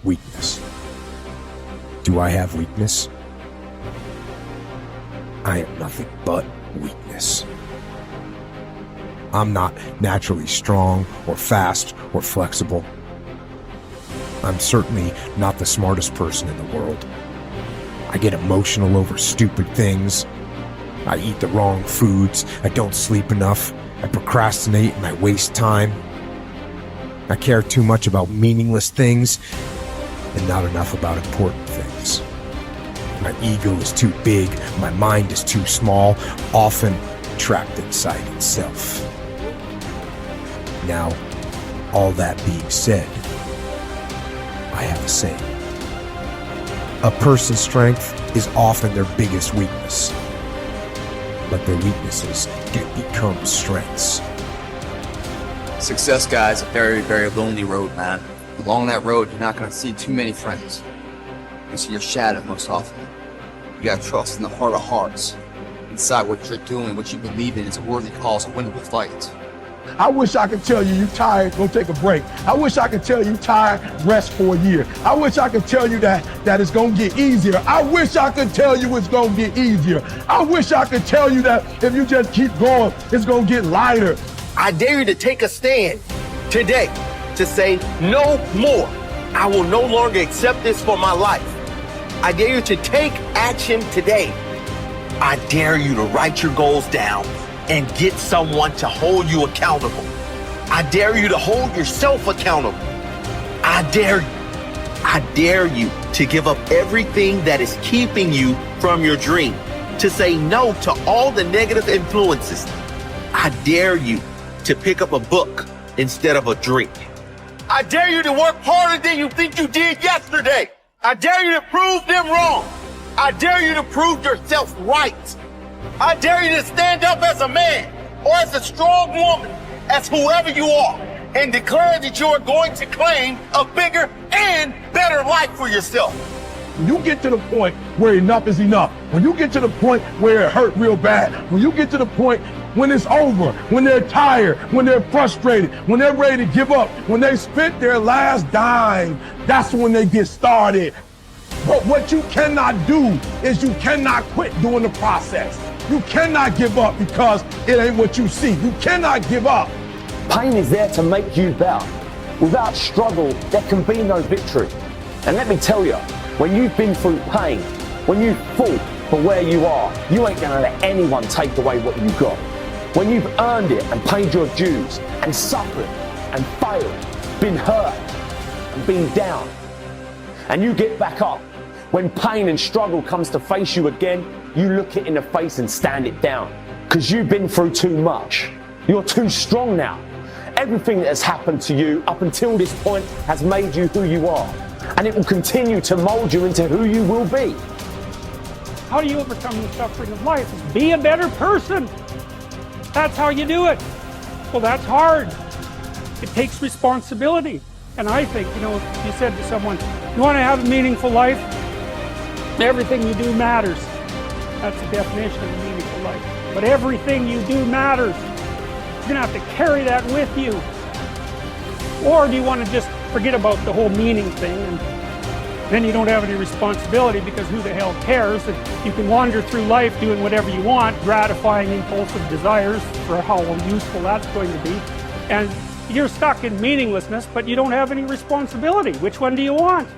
Weakness. Do I have weakness? I am nothing but weakness. I'm not naturally strong or fast or flexible. I'm certainly not the smartest person in the world. I get emotional over stupid things. I eat the wrong foods. I don't sleep enough. I procrastinate and I waste time. I care too much about meaningless things and not enough about important things. My ego is too big. My mind is too small, often trapped inside itself. Now, all that being said, I have a saying. A person's strength is often their biggest weakness, but their weaknesses can become strengths. Success, guys, a very, very lonely road, man. Along that road, you're not going to see too many friends. You see your shadow most often. You got to trust in the heart of hearts. Inside what you're doing, what you believe in is a worthy cause, a winnable fight. I wish I could tell you you're tired, go take a break. I wish I could tell you tired, rest for a year. I wish I could tell you that it's gonna get easier. I wish I could tell you it's gonna get easier. I wish I could tell you that if you just keep going, it's gonna get lighter. I dare you to take a stand today to say no more. I will no longer accept this for my life. I dare you to take action today. I dare you to write your goals down and get someone to hold you accountable. I dare you to hold yourself accountable. I dare you to give up everything that is keeping you from your dream, to say no to all the negative influences. I dare you to pick up a book instead of a drink. I dare you to work harder than you think you did yesterday. I dare you to prove them wrong. I dare you to prove yourself right. I dare you to stand up as a man or as a strong woman, as whoever you are, and declare that you are going to claim a bigger and better life for yourself. When you get to the point where enough is enough, when you get to the point where it hurt real bad, when you get to the point when it's over, when they're tired, when they're frustrated, when they're ready to give up, when they spent their last dime, that's when they get started. But what you cannot do is you cannot quit during the process. You cannot give up because it ain't what you see. You cannot give up. Pain is there to make you better. Without struggle, there can be no victory. And let me tell you, when you've been through pain, when you've fought for where you are, you ain't gonna let anyone take away what you got. When you've earned it and paid your dues and suffered and failed, been hurt and been down, and you get back up, when pain and struggle comes to face you again, you look it in the face and stand it down. Because you've been through too much. You're too strong now. Everything that has happened to you up until this point has made you who you are. And it will continue to mold you into who you will be. How do you overcome the suffering of life? Is be a better person. That's how you do it. Well, that's hard. It takes responsibility. And I think, if you said to someone, you want to have a meaningful life? Everything you do matters. That's the definition of a meaningful life. But everything you do matters. You're going to have to carry that with you. Or do you want to just forget about the whole meaning thing and then you don't have any responsibility because who the hell cares? And you can wander through life doing whatever you want, gratifying impulsive desires for how useful that's going to be. And you're stuck in meaninglessness, but you don't have any responsibility. Which one do you want?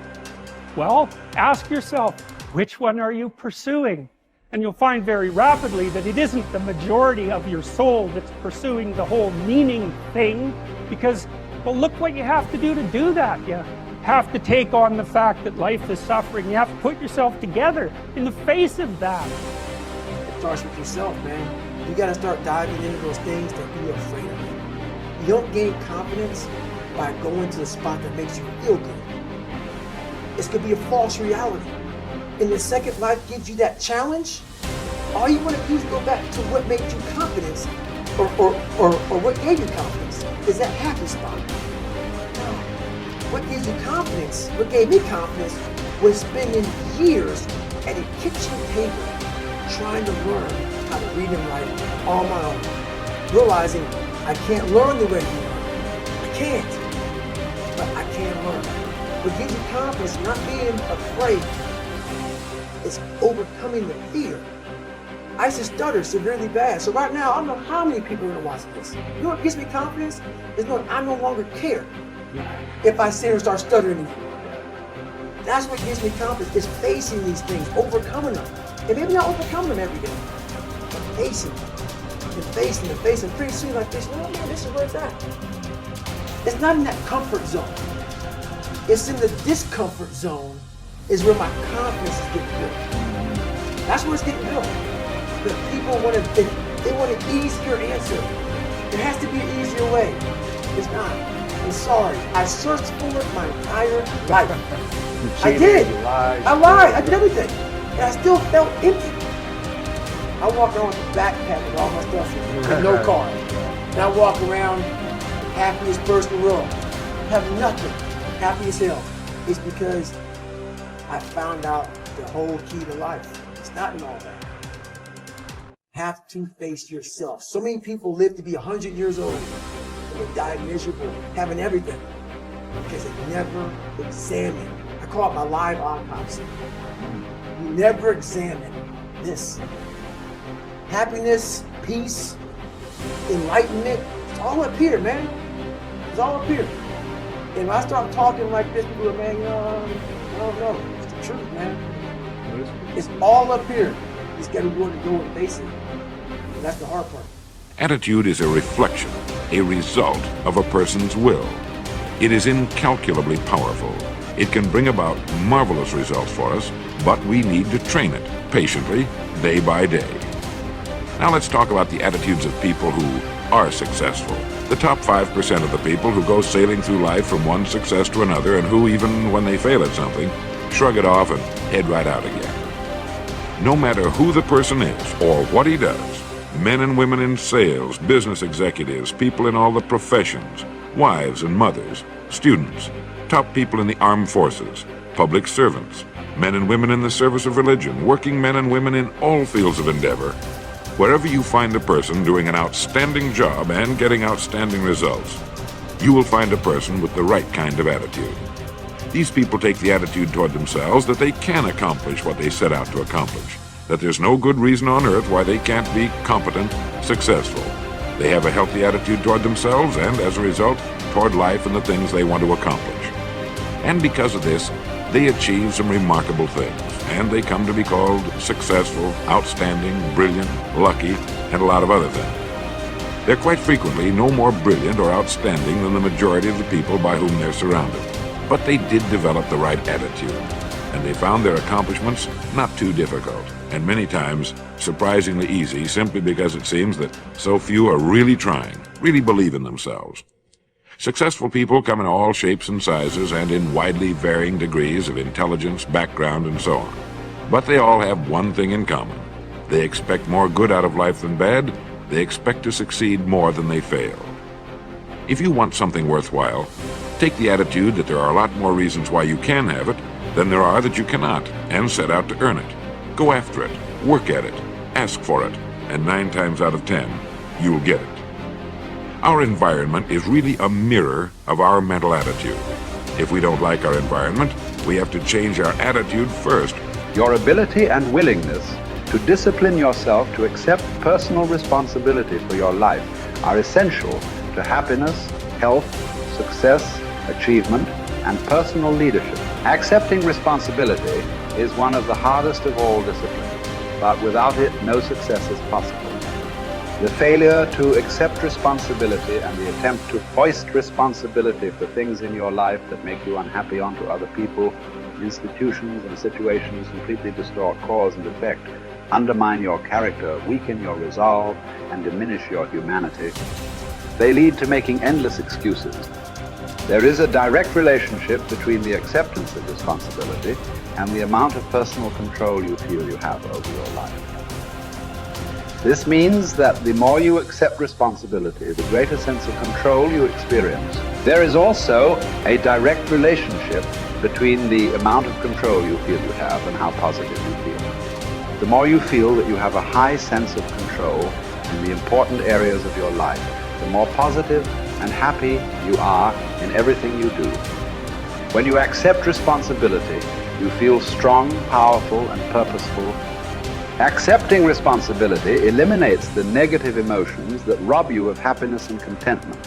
Well, ask yourself, which one are you pursuing? And you'll find very rapidly that it isn't the majority of your soul that's pursuing the whole meaning thing, because, well, look what you have to do that. You have to take on the fact that life is suffering. You have to put yourself together in the face of that. It starts with yourself, man. You gotta start diving into those things that you're afraid of. You don't gain confidence by going to the spot that makes you feel good. It's gonna be a false reality. And the second life gives you that challenge, all you want to do is go back to what made you confidence, or what gave you confidence, is that happy spot. No. What gives you confidence, what gave me confidence, was spending years at a kitchen table trying to learn how to read and write on my own. Realizing I can't learn the way you learn. I can't, but I can learn. What gives you confidence, not being afraid, is overcoming the fear. I used to stutter severely bad. So right now, I don't know how many people are going to watch this. You know what gives me confidence? Is knowing I no longer care if I sit and start stuttering again. That's what gives me confidence, is facing these things, overcoming them. And maybe not overcoming them every day, but facing them. And facing them, facing them. Pretty soon like this, oh man, this is where it's at. It's not in that comfort zone. It's in the discomfort zone is where my confidence is getting built. That's where it's getting built. But people want they want an easier answer. There has to be an easier way. It's not. I'm sorry. I searched for it my entire life. I did. I lied. I did everything. And I still felt empty. I walk around with a backpack with all my stuff in it, with no car. And I walk around the happiest person in the world. Have nothing. Happy as hell. It's because I found out the whole key to life. It's not in all that. Have to face yourself. So many people live to be 100 years old and they die miserable, having everything, because they never examine. I call it my live autopsy. You never examine this. Happiness, peace, enlightenment, it's all up here, man. It's all up here. And when I start talking like this, people are, man, I don't know. It's the truth, man. It's all up here. You just got to be willing to go and face it. And that's the hard part. Attitude is a reflection, a result of a person's will. It is incalculably powerful. It can bring about marvelous results for us, but we need to train it patiently, day by day. Now let's talk about the attitudes of people who are successful. The top 5% of the people who go sailing through life from one success to another and who, even when they fail at something, shrug it off and head right out again. No matter who the person is or what he does, men and women in sales, business executives, people in all the professions, wives and mothers, students, top people in the armed forces, public servants, men and women in the service of religion, working men and women in all fields of endeavor. Wherever you find a person doing an outstanding job and getting outstanding results, you will find a person with the right kind of attitude. These people take the attitude toward themselves that they can accomplish what they set out to accomplish, that there's no good reason on earth why they can't be competent, successful. They have a healthy attitude toward themselves and, as a result, toward life and the things they want to accomplish. And because of this, they achieve some remarkable things, and they come to be called successful, outstanding, brilliant, lucky, and a lot of other things. They're quite frequently no more brilliant or outstanding than the majority of the people by whom they're surrounded. But they did develop the right attitude, and they found their accomplishments not too difficult, and many times surprisingly easy, simply because it seems that so few are really trying, really believe in themselves. Successful people come in all shapes and sizes and in widely varying degrees of intelligence, background, and so on. But they all have one thing in common. They expect more good out of life than bad. They expect to succeed more than they fail. If you want something worthwhile, take the attitude that there are a lot more reasons why you can have it than there are that you cannot, and set out to earn it. Go after it, work at it, ask for it, and 9 times out of 10, you'll get it. Our environment is really a mirror of our mental attitude. If we don't like our environment, we have to change our attitude first. Your ability and willingness to discipline yourself to accept personal responsibility for your life are essential to happiness, health, success, achievement, and personal leadership. Accepting responsibility is one of the hardest of all disciplines, but without it, no success is possible. The failure to accept responsibility and the attempt to foist responsibility for things in your life that make you unhappy onto other people, institutions, and situations completely distort cause and effect, undermine your character, weaken your resolve, and diminish your humanity. They lead to making endless excuses. There is a direct relationship between the acceptance of responsibility and the amount of personal control you feel you have over your life. This means that the more you accept responsibility, the greater sense of control you experience. There is also a direct relationship between the amount of control you feel you have and how positive you feel. The more you feel that you have a high sense of control in the important areas of your life, the more positive and happy you are in everything you do. When you accept responsibility, you feel strong, powerful, and purposeful. Accepting responsibility eliminates the negative emotions that rob you of happiness and contentment.